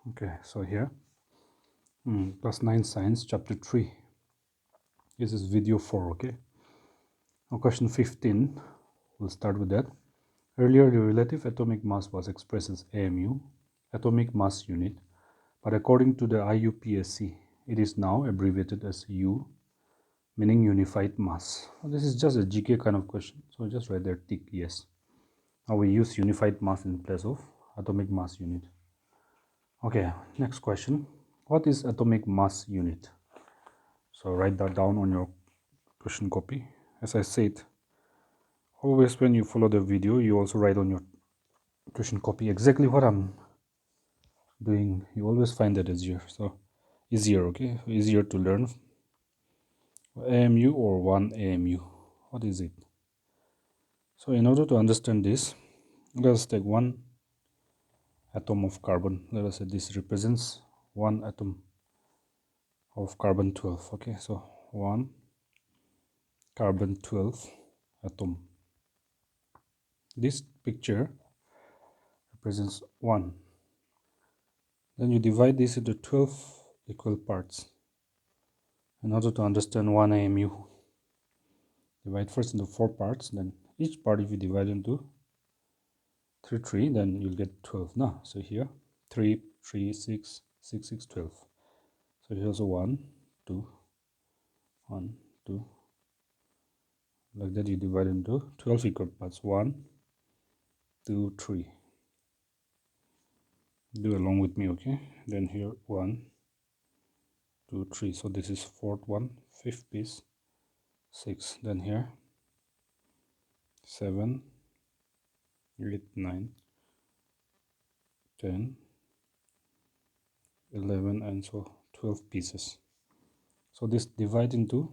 Okay, so here class 9 science chapter 3. This is video 4. Okay, now question 15, we'll start with that. Earlier the relative atomic mass was expressed as AMU, atomic mass unit, but according to the IUPAC it is now abbreviated as U, meaning unified mass. This is just a GK kind of question, so just write there tick yes. Now we use unified mass in place of atomic mass unit. Okay, next question. What is atomic mass unit? So write that down on your question copy. As I said, always when you follow the video, you also write on your question copy exactly what I'm doing. You always find that easier. So easier, okay? Easier to learn. AMU or 1 AMU. What is it? So in order to understand this, let us take one atom of carbon. Let us say this represents one atom of carbon 12. Okay, so 1 carbon 12 atom. This picture represents 1. Then you divide this into 12 equal parts. In order to understand 1 AMU, divide first into 4 parts, then each part if you divide into 3, then you'll get 12. Now, so here 3, 3, 6, 6, 6, 12. So here's a 1, 2, 1, 2. Like that you divide into 12 equal parts. 1, 2, 3. Do along with me, okay? Then here 1, 2, 3. So this is fourth one, fifth piece, 6. Then here 7, 8, 9, 10, 11, and so 12 pieces. So this divide into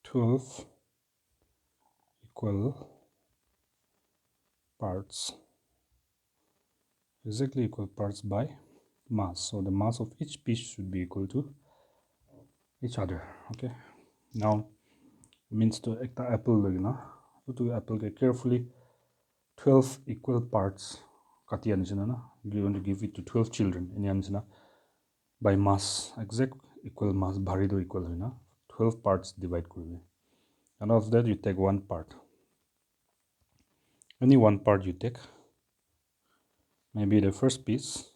12 equal parts, exactly equal parts by mass. So the mass of each piece should be equal to each other. Okay, now means to act apple to apple carefully 12 equal parts you want to give it to 12 children by mass, exact equal mass bharido equal 12 parts divide koribe. And after that you take one part, any one part you take, maybe the first piece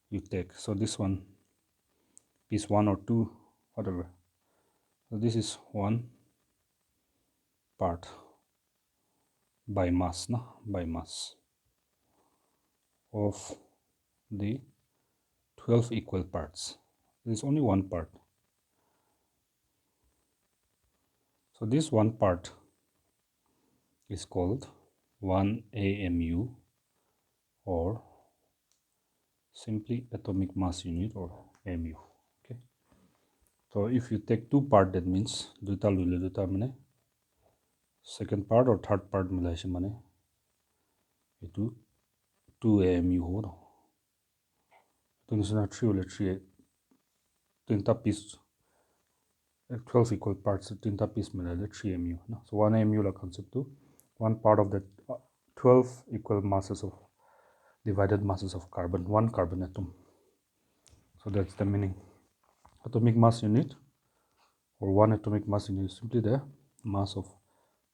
you take, so this one piece 1 or 2, whatever. So this is one part by mass, by mass of the 12 equal parts. There is only one part. So this one part is called 1 AMU, or simply atomic mass unit, or AMU. Okay. So if you take two part, that means second part or third part मिलाएपछि माने itu 2 AMU हो न. तो 3 or 3 तीनटा piece 12 equal parts, तीनटा piece मिलाएर 3 AMU. So 1 AMU la concept to one part of the 12 equal masses of divided masses of carbon, one carbon atom. So that's the meaning. Atomic mass unit or one atomic mass unit is simply the mass of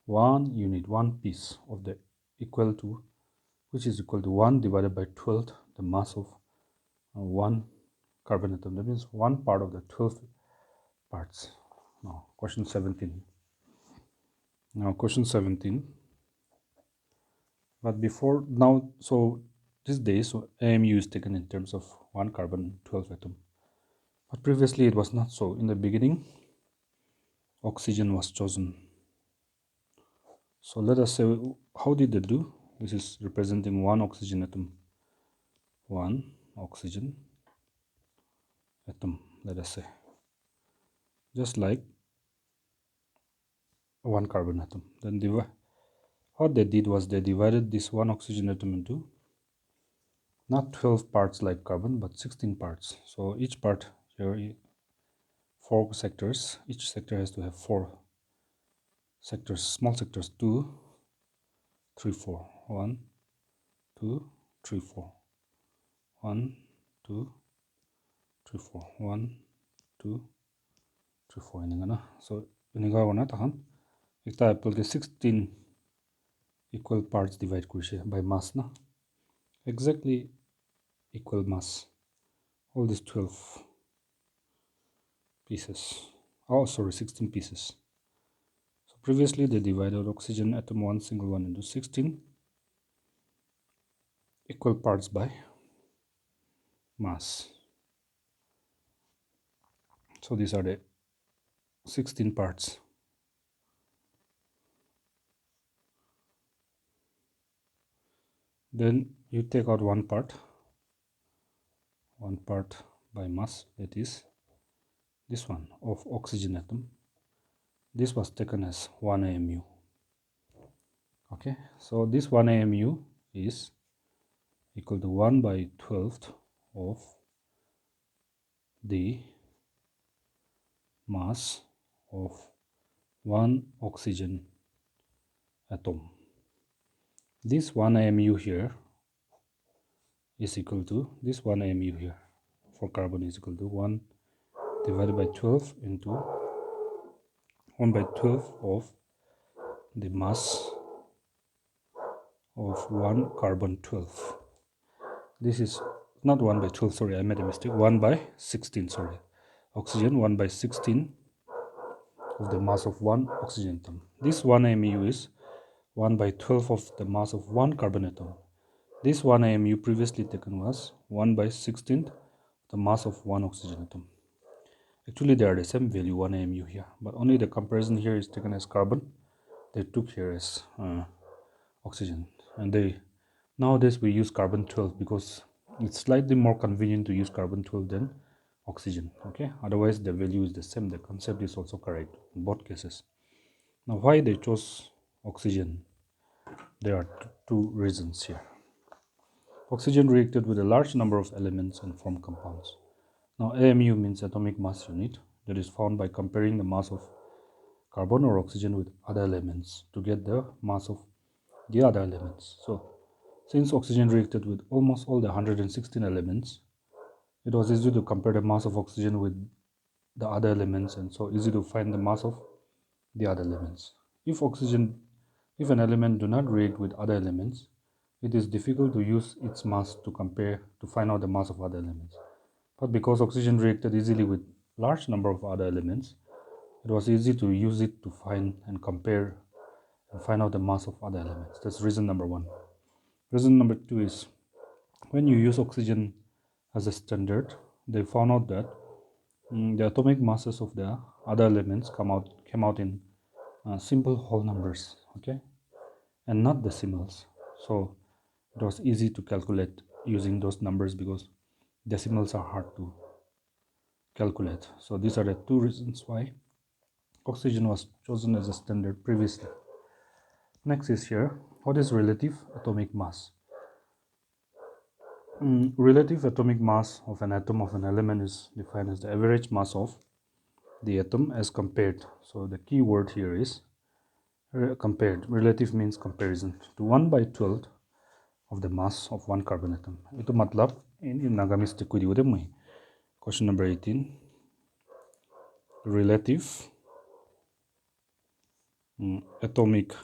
one unit, one piece of the equal to, which is equal to 1 divided by 12, the mass of one carbon atom. That means one part of the 12 parts. Now question 17. Now question 17. But before now, so these days, so AMU is taken in terms of one carbon 12 atom. But previously it was not so. In the beginning, oxygen was chosen. So let us say, how did they do? This is representing one oxygen atom. One oxygen atom, let us say. Just like one carbon atom. Then what they did was they divided this one oxygen atom into not 12 parts like carbon, but 16 parts. So each part here, 4 sectors. Each sector has to have 4 sectors, small sectors, 2, 3, 4. 1, 2 3 4 1 2 3 4 1 2 3 4 ini ngana. So ini ga wana tahan ekta apple ke 16 equal parts divide kurise by mass na, exactly equal mass, all these 12 pieces, oh sorry, 16 pieces. So previously they divided oxygen atom one single one into 16 equal parts by mass. So these are the 16 parts. Then you take out one part by mass, that is this one of oxygen atom. This was taken as 1 AMU. Okay, so this 1 AMU is equal to 1 by 12th of the mass of one oxygen atom. This 1 AMU here is equal to this 1 AMU here for carbon is equal to 1 divided by 12 into 1 by 12 of the mass of one carbon 12. This is not 1 by 12, sorry, I made a mistake, 1 by 16, sorry. Oxygen 1 by 16 of the mass of one oxygen atom. This 1 AMU is 1 by 12 of the mass of one carbon atom. This 1 AMU previously taken was 1 by 16th the mass of one oxygen atom. Actually they are the same value, 1 AMU here, but only the comparison here is taken as carbon, they took here as oxygen, and nowadays we use carbon 12 because it's slightly more convenient to use carbon 12 than oxygen. Okay, otherwise the value is the same, the concept is also correct in both cases. Now why they chose oxygen? There are two reasons here. Oxygen reacted with a large number of elements and formed compounds. Now AMU means atomic mass unit, that is found by comparing the mass of carbon or oxygen with other elements to get the mass of the other elements. So since oxygen reacted with almost all the 116 elements, it was easy to compare the mass of oxygen with the other elements, and so easy to find the mass of the other elements. If an element do not react with other elements, it is difficult to use its mass to compare to find out the mass of other elements. But because oxygen reacted easily with large number of other elements, it was easy to use it to find and compare and find out the mass of other elements. That's reason number one. Reason number two is when you use oxygen as a standard, they found out that the atomic masses of the other elements came out in simple whole numbers, okay, and not decimals. So it was easy to calculate using those numbers because decimals are hard to calculate. So these are the two reasons why oxygen was chosen as a standard previously. Next is here, what is relative atomic mass? Relative atomic mass of an atom of an element is defined as the average mass of the atom as compared. So the key word here is compared. Relative means comparison to 1 by 12 of the mass of one carbon atom. Ito matlab in Nagamiste kudi ude mai. Question number 18. Relative atomic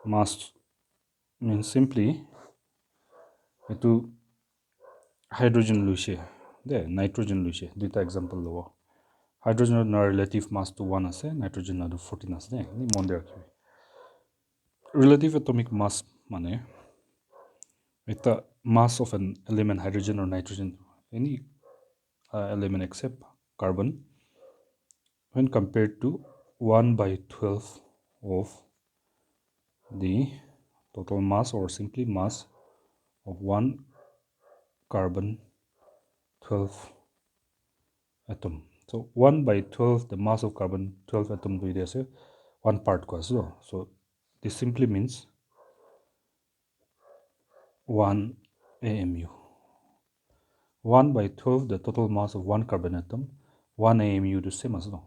mass means simply itu hydrogen luise de nitrogen luise duita example lobo. Hydrogen na relative mass to 1 ase, nitrogen na 14 ase de ni mon rakhibi. Relative atomic mass mane the mass of an element, hydrogen or nitrogen, any element except carbon, when compared to 1 by 12 of the total mass or simply mass of one carbon 12 atom. So 1 by 12 the mass of carbon 12 atom to say 1 part ko aso. So this simply means 1 AMU. 1 by 12 the total mass of one carbon atom, 1 AMU to same as no.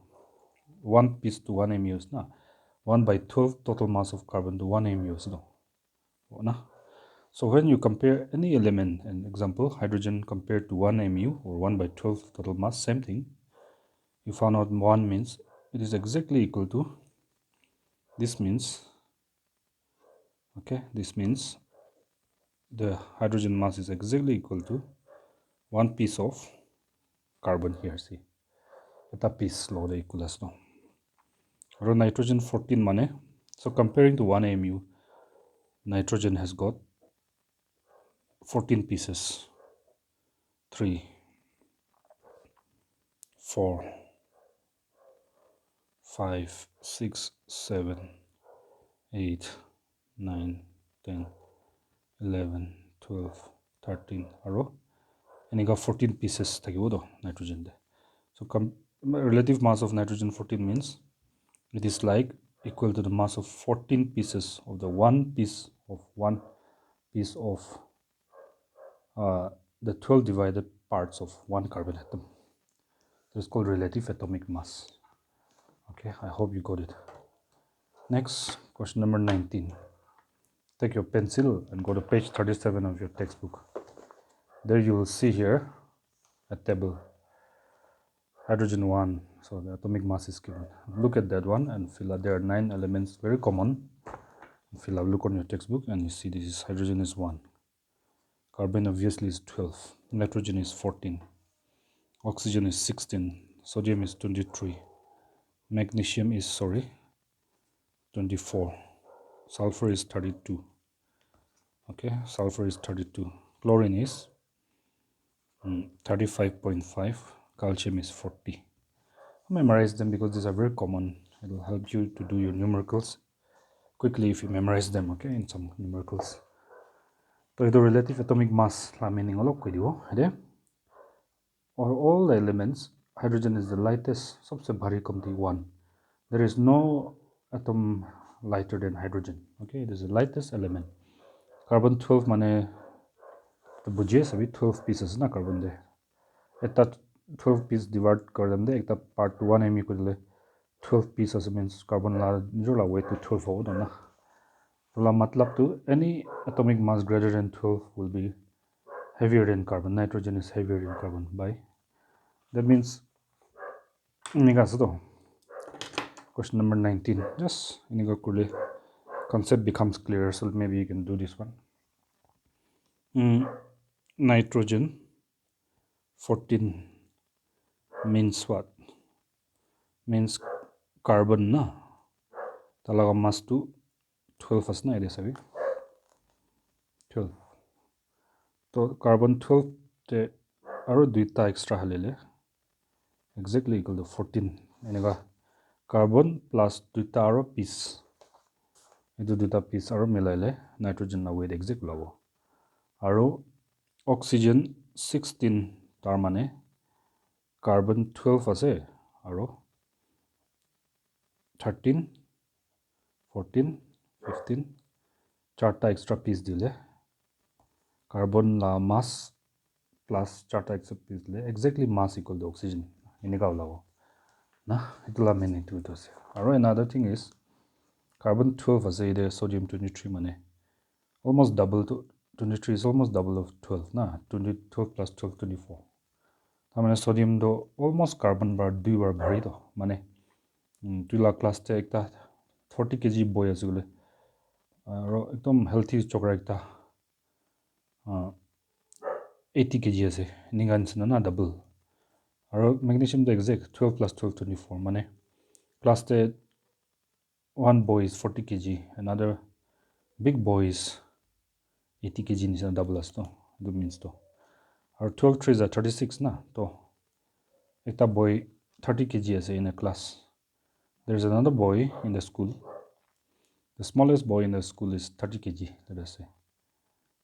1 piece to 1 AMU is na. 1 by 12 total mass of carbon to 1 AMU is no. So when you compare any element, an example, hydrogen compared to 1 mu or 1 by 12 total mass, same thing. You found out 1 means it is exactly equal to, this means, okay, this means the hydrogen mass is exactly equal to 1 piece of carbon here, see. Eta piece lo the equal as no. Or nitrogen 14 mane. So comparing to 1 mu, nitrogen has got 14 pieces. 3, 4, 5, 6, 7, 8, 9, 10, 11, 12, 13 arrow. And you got 14 pieces nitrogen there. So relative mass of nitrogen 14 means it is like equal to the mass of 14 pieces of the one piece of the 12 divided parts of one carbon atom. This is called relative atomic mass. Okay, I hope you got it. Next, question number 19. Take your pencil and go to page 37 of your textbook. There you will see here a table. Hydrogen 1, so the atomic mass is given. Look at that one and fill out. There are 9 elements, very common. Fill out, look on your textbook and you see this is hydrogen is 1. Carbon obviously is 12. Nitrogen is 14. Oxygen is 16. Sodium is 23. Magnesium is 24. Sulfur is 32. Okay, sulfur is 32. Chlorine is 35.5. Calcium is 40. Memorize them because these are very common. It will help you to do your numericals quickly if you memorize them, okay, in some numericals. So the relative atomic mass meaning or all the elements, hydrogen is the lightest, सबसे भारी कमती 1. There is no atom lighter than hydrogen. Okay, it is the lightest element. Carbon 12 mane the budget सभी 12 pieces ना carbon दे. एता 12 piece divide कर them they Ekta part 1 mu को ले 12 pieces means carbon la जो ला weight to 12 हो ना. तो ला मतलब to any atomic mass greater than 12 will be heavier than carbon. Nitrogen is heavier than carbon by. That means question number 19. Just concept becomes clearer, so maybe you can do this one. Nitrogen 14 means what? Means carbon na talaga mass to 12 as na ide sabi 12. So carbon 12 te aro duita extra halele exactly equal to 14. Enega carbon plus duita aro piece. Edu duita piece aro milaile nitrogen na weight exact labo. Aro oxygen 16 tar mane carbon 12 ase aro 13 14 15 charta extra piece dile carbon la mass plus charta extra piece dile exactly mass equal to oxygen inika ulabo na itula meaning to it ase. Aro another thing is carbon 12 ase ide sodium 23 mane almost double to 23 is almost double of 12 na 12 plus 12 24. Tamane sodium do almost carbon bar 2 bar bhari to mane tula class te ekta 40 kg boy asule aro ekdom healthy chokra ekta 80 kg ase ningan sina na double. Aro magnesium the exact 12 plus 12 24 mane class te one boy is 40 kg, another big boy is 80 kg nisana double as to do means to. Our 12 trees are 36 na to ekta boy 30 kg ase in a class. There's another boy in the school. The smallest boy in the school is 30 kg, let us say.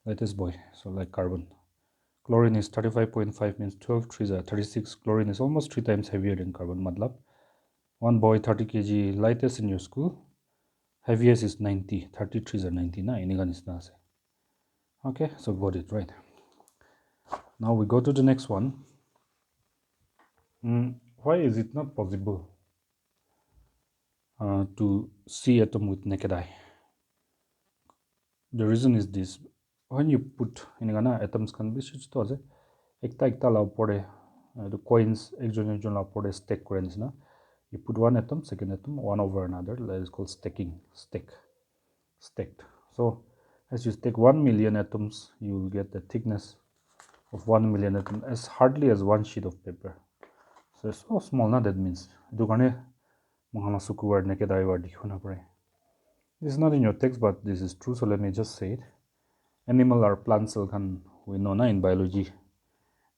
Lightest boy, so like carbon. Chlorine is 35.5 means 12 trees are 36. Chlorine is almost 3 times heavier than carbon. Matlab, one boy 30 kg, lightest in your school. Heaviest is 90. 30 trees are 90 na inigan is na. Okay, so got it right. Now we go to the next one. Why is it not possible to see atom with naked eye? The reason is this: when you put in atoms can be switched to as ekta la upore the coins exon la upore stack currents na. You put one atom, second atom, one over another. That is called stacking. Stacked. So as you stack 1 million atoms, you will get the thickness of 1 million atoms as hardly as one sheet of paper. So it's so small, na, that means. This is not in your text, but this is true, so let me just say it. Animal or plant cell can we know na in biology.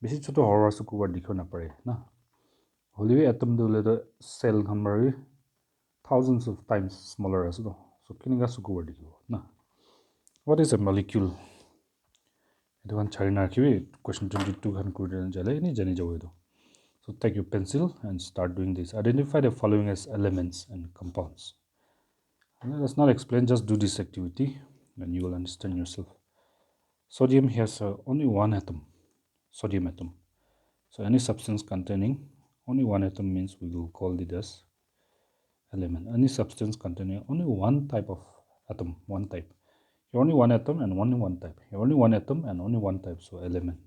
Bisi choto horror sukuwar dikho na pare na. Holy atom do the cell can thousands of times smaller as well. So kininga sukuwar dikho na. What is a molecule? Question 22 So take your pencil and start doing this. Identify the following as elements and compounds. Let's not explain, just do this activity and you will understand yourself. Sodium has only one atom, sodium atom. So any substance containing only one atom means we will call it as element. Any substance containing only one type of atom, one type. Here only one atom and only one type. Here only one atom and only one type, so element.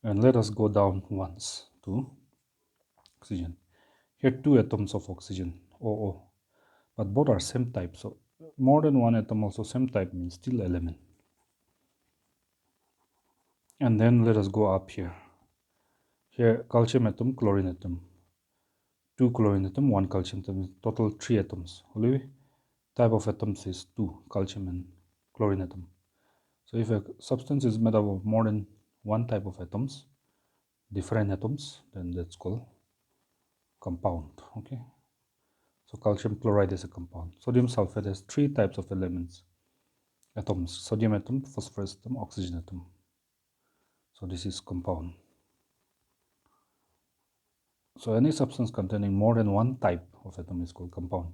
And let us go down once to oxygen. Here two atoms of oxygen, OO, but both are same type. So more than one atom also same type means still element. And then let us go up here. Here calcium atom, chlorine atom. Two chlorine atom, one calcium atom, total 3 atoms. Only type of atoms is 2, calcium and chlorine atom. So if a substance is made up of more than one type of atoms, different atoms, then that's called compound. Okay. So calcium chloride is a compound. Sodium sulfate has 3 types of elements, atoms: sodium atom, phosphorus atom, oxygen atom. So this is compound. So any substance containing more than one type of atom is called compound.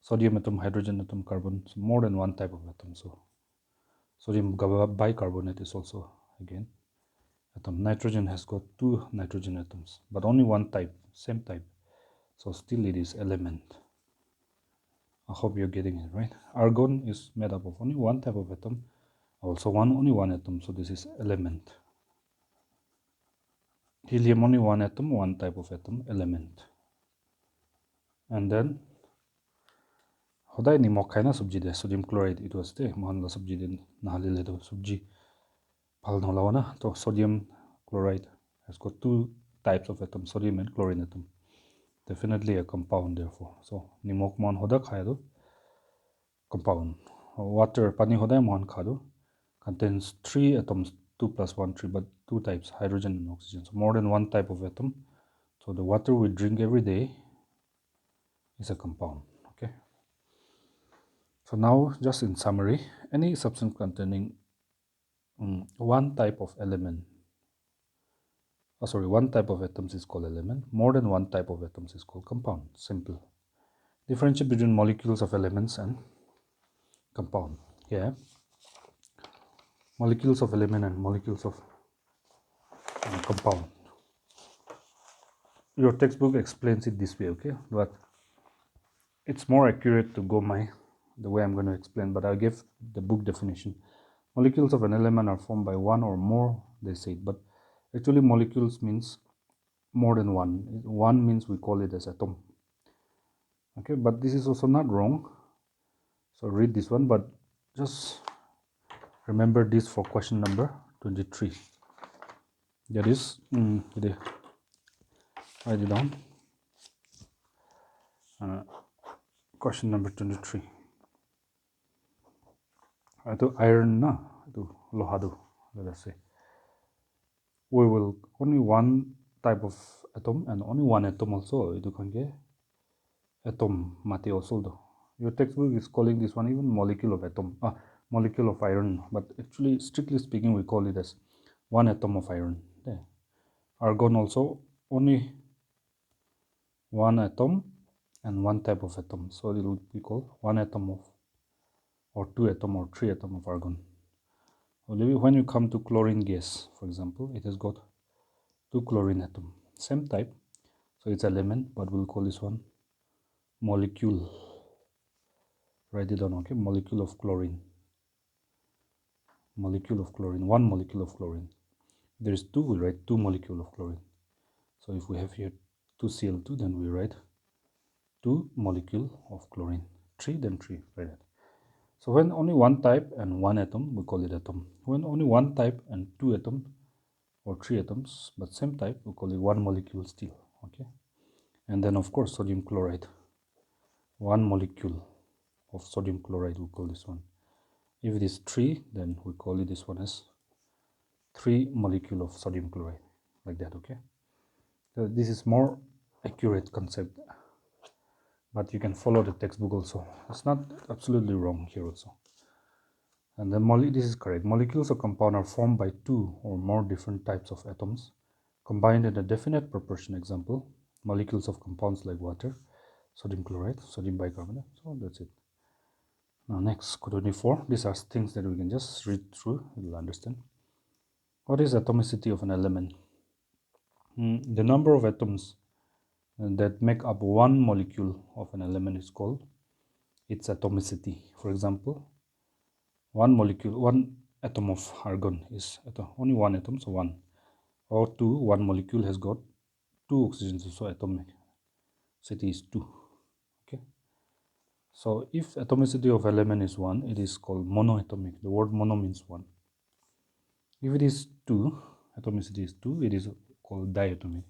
Sodium atom, hydrogen atom, carbon, so more than one type of atom. So sodium bicarbonate is also again atom. Nitrogen has got 2 nitrogen atoms, but only one type, same type. So still it is element. I hope you're getting it right. Argon is made up of only one type of atom, also only one atom, so this is element. Helium only one atom, one type of atom, element. And then hodai ni mokhaina subji de sodium chloride it was the mohanla subji de nahalile do subji phal nolawana. So sodium chloride has got 2 types of atom, sodium and chlorine atom. Definitely a compound therefore. So nimok mon hoda khaya do compound. Water pani hodai mon khado contains 3 atoms, 2 plus 1 3, but 2 types, hydrogen and oxygen. So more than one type of atom. So the water we drink every day is a compound. Okay. So now just in summary, any substance containing one type of element, one type of atoms is called element. More than one type of atoms is called compound. Simple. Differentiate between molecules of elements and compound. Here, molecules of element and molecules of compound. Your textbook explains it this way, okay? But it's more accurate to go the way I'm going to explain, but I'll give the book definition. Molecules of an element are formed by one or more, they say, but actually molecules means more than one. One means we call it as atom. Okay, but this is also not wrong. So read this one, but just remember this for question number 23. That is, write it down. Question number 23. Iron na, lohado, let us say. We will only one type of atom and only one atom also. Itu kan ke atom mati also do. Your textbook is calling this one even molecule of atom, molecule of iron, but actually strictly speaking we call it as one atom of iron. There. Argon also only one atom and one type of atom, so it will be called one atom of, or 2 atom or 3 atom of argon. When you come to chlorine gas, for example, it has got 2 chlorine atom, same type, so it's element, but we'll call this one molecule. Write it down, okay? Molecule of chlorine. Molecule of chlorine, one molecule of chlorine. If there is two, we write two molecule of chlorine. So if we have here 2Cl2, then we write 2 molecule of chlorine. 3, then 3, like that. So when only one type and one atom, we call it atom. When only one type and two atoms or 3 atoms, but same type, we call it one molecule still, okay? And then of course sodium chloride, one molecule of sodium chloride, we call this one. If it is 3, then we call it this one as 3 molecule of sodium chloride, like that, okay? So this is more accurate concept, but you can follow the textbook also. It's not absolutely wrong here also. And then this is correct. Molecules or compound are formed by 2 or more different types of atoms combined in a definite proportion. Example, molecules of compounds like water, sodium chloride, sodium bicarbonate. So that's it. Now next, 24. These are things that we can just read through, you'll understand. What is atomicity of an element? The number of atoms that make up one molecule of an element is called its atomicity. For example, one atom of argon is only one atom, so 1. Or 2, one molecule has got 2 oxygens, so atomicity is 2. Okay. So if atomicity of element is 1, it is called monoatomic. The word mono means 1. If it is 2, atomicity is 2, it is called diatomic.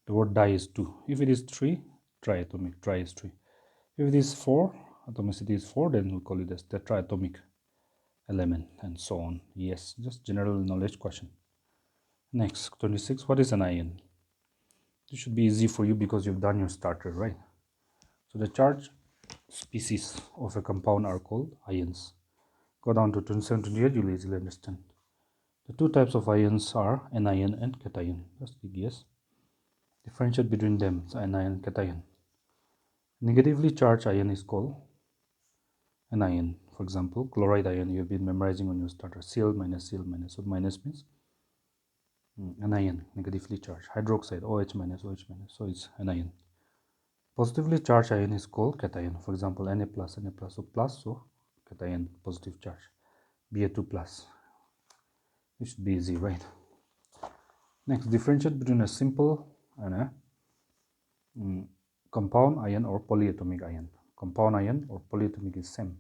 The word di is 2. If it is 3, triatomic. Tri is 3. If it is 4, atomicity is 4, then we call it as tetraatomic element, and so on. Yes, just general knowledge question. Next, 26. What is an ion? This should be easy for you because you've done your starter, right? So the charge species of a compound are called ions. Go down to 27, 28, you'll easily understand. The two types of ions are anion and cation. Just big yes. Differentiate between them, so anion and cation. Negatively charged ion is called anion. For example, chloride ion you have been memorizing on your starter. Cl minus. So minus means anion, negatively charged. Hydroxide, OH minus. So it's anion. Positively charged ion is called cation. For example, Na plus. So plus, so cation, positive charge. Ba2 plus. It should be easy, right? Next, differentiate between a simple and a compound ion or polyatomic ion. Compound ion or polyatomic is same.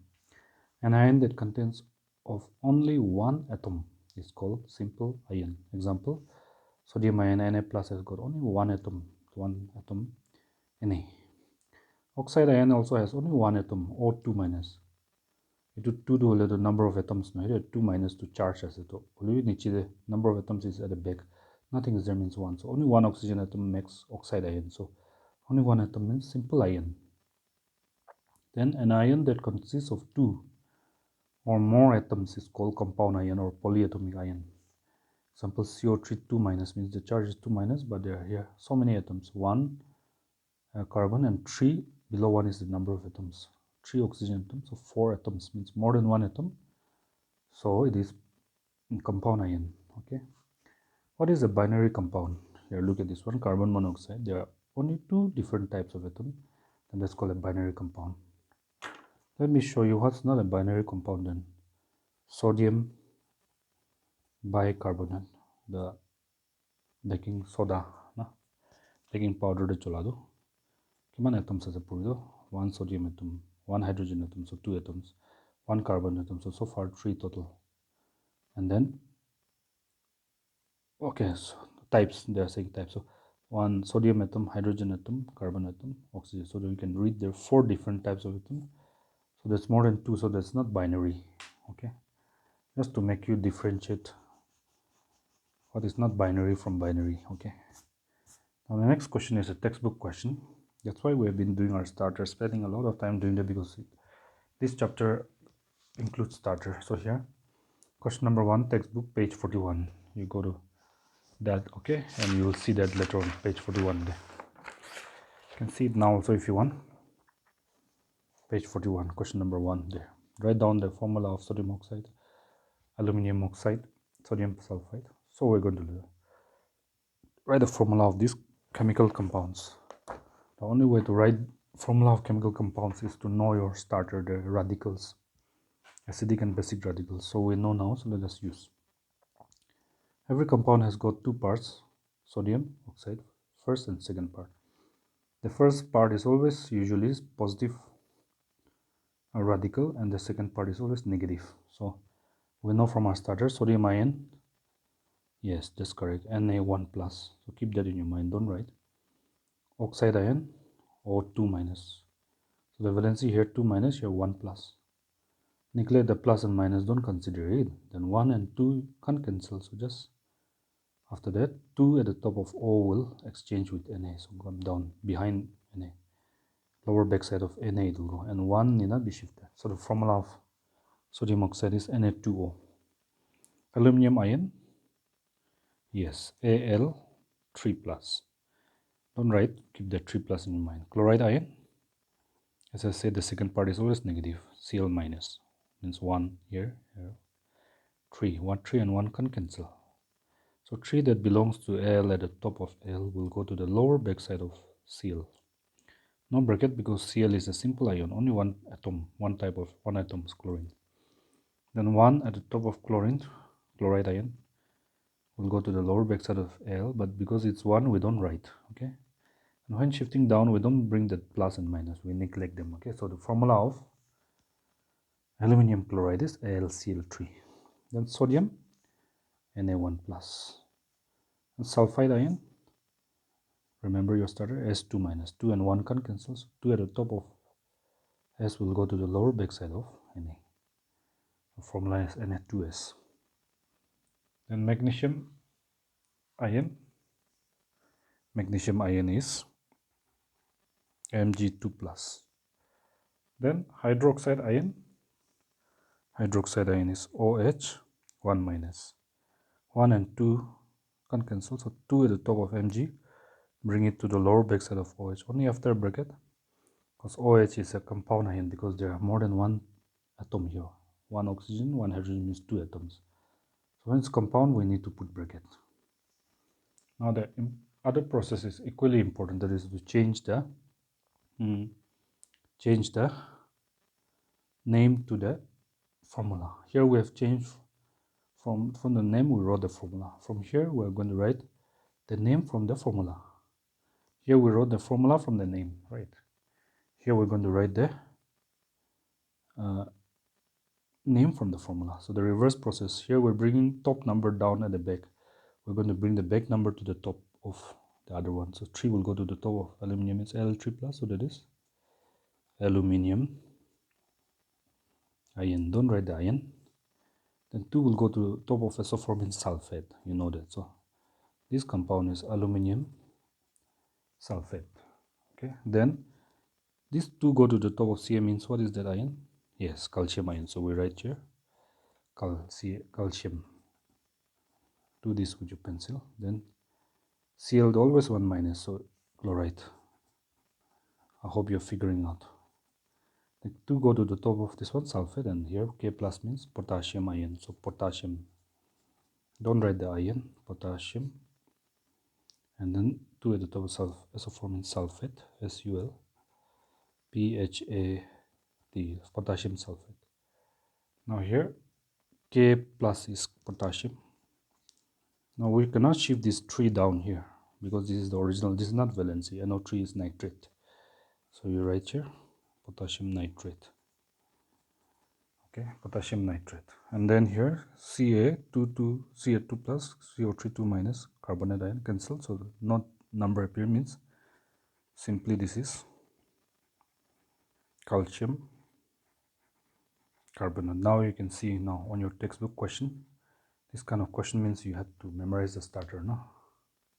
An ion that contains of only one atom is called simple ion. Example, sodium ion Na plus has got only one atom Na. Oxide ion also has only one atom, O2 minus. It 2 the number of atoms, no, 2 minus to charge as it. The number of atoms is at the back. Nothing is there means 1. So only one oxygen atom makes oxide ion. So only one atom means simple ion. Then an ion that consists of 2 or more atoms is called compound ion or polyatomic ion. Example, CO3 2 minus means the charge is 2 minus, but there are here so many atoms. 1 carbon and 3 below 1 is the number of atoms. 3 oxygen atoms, so 4 atoms means more than 1 atom. So it is compound ion. Okay. What is a binary compound? Here, look at this one, carbon monoxide. There are only 2 different types of atom, and that's called a binary compound. Let me show you what's not a binary compound then. Sodium bicarbonate, the baking soda, baking powder de cholado. Kiman atoms as a purido? 1 sodium atom, 1 hydrogen atom, so 2 atoms, 1 carbon atom, so far 3 total. And then, okay, so types, they are saying types. So 1 sodium atom, hydrogen atom, carbon atom, oxygen. So then you can read there are 4 different types of atom. So that's more than 2, so that's not binary. Okay, just to make you differentiate what is not binary from binary. Okay, now the next question is a textbook question. That's why we have been doing our starter, spending a lot of time doing that, because this chapter includes starter. So here, question number 1, textbook, page 41. You go to that, okay, and you will see that later on, page 41 there. You can see it now also if you want. Page 41, question number 1 there. Write down the formula of sodium oxide, aluminum oxide, sodium sulfide. So we're going to write the formula of these chemical compounds. The only way to write formula of chemical compounds is to know your starter, the radicals, acidic and basic radicals. So we know now, so let us use. Every compound has got two parts, sodium oxide, first and second part. The first part is always usually positive radical, and the second part is always negative. So we know from our starter, sodium ion, yes, that's correct, Na1 plus. So keep that in your mind, don't write. Oxide ion, O2 minus. So the valency here 2 minus, here 1 plus. Neglect the plus and minus, don't consider it. Then 1 and 2 can't cancel, so just after that 2 at the top of O will exchange with Na, so go down behind Na. Lower backside of Na it will go, and 1 need not be shifted. So the formula of sodium oxide is Na2O. Aluminum ion, yes, Al3 plus. Don't write, keep that 3 plus in your mind. Chloride ion, as I said, the second part is always negative, Cl minus, means 1 here, 3, 1, 3 and 1 can cancel. So 3 that belongs to Al at the top of L will go to the lower backside of Cl. No bracket because Cl is a simple ion, only one atom, one atom is chlorine. Then 1 at the top of chloride ion, will go to the lower backside of L, but because it's 1, we don't write, okay? And when shifting down, we don't bring the plus and minus, we neglect them, okay? So the formula of aluminum chloride is AlCl3. Then sodium, Na1 plus. And sulfide ion, remember your starter, S2 minus. 2 and 1 can cancel, so 2 at the top of S will go to the lower backside of Na. The formula is Na2S. Then magnesium ion is Mg2 plus. Then hydroxide ion is OH1 minus. 1 and 2 can cancel, so 2 at the top of Mg, bring it to the lower backside of OH, only after bracket, because OH is a compound ion because there are more than one atom here. One oxygen, one hydrogen means 2 atoms. So when it's compound, we need to put bracket. Now the other process is equally important, that is to change the name to the formula. Here we have changed from the name, we wrote the formula. From here we are going to write the name from the formula. Here we wrote the formula from the name, right? Here we're going to write the name from the formula. So the reverse process, here we're bringing top number down at the back. We're going to bring the back number to the top of the other one. So 3 will go to the top of aluminum, it's Al3 plus, so that is aluminium ion. Don't write the ion. Then 2 will go to the top of isoformine sulfate, you know that. So this compound is aluminium sulfate. Okay, then these 2 go to the top of Ca, means what is that ion? Yes, calcium ion. So we write here calcium. Do this with your pencil. Then Cl always 1 minus, so chloride. I hope you're figuring out. The 2 go to the top of this one, sulfate, and here K plus means potassium ion. So potassium. Don't write the ion, potassium. And then 2 at the top of isoformine sulfate, SUL, PHAT, potassium sulfate. Now here K plus is potassium. Now we cannot shift this 3 down here because this is the original, this is not valency, NO3 is nitrate. So you write here potassium nitrate. Okay, potassium nitrate. And then here Ca2 plus, CO3 2 minus, carbonate ion cancel, so not number appear, means simply this is calcium carbonate. Now you can see now on your textbook question, this kind of question means you have to memorize the starter, no?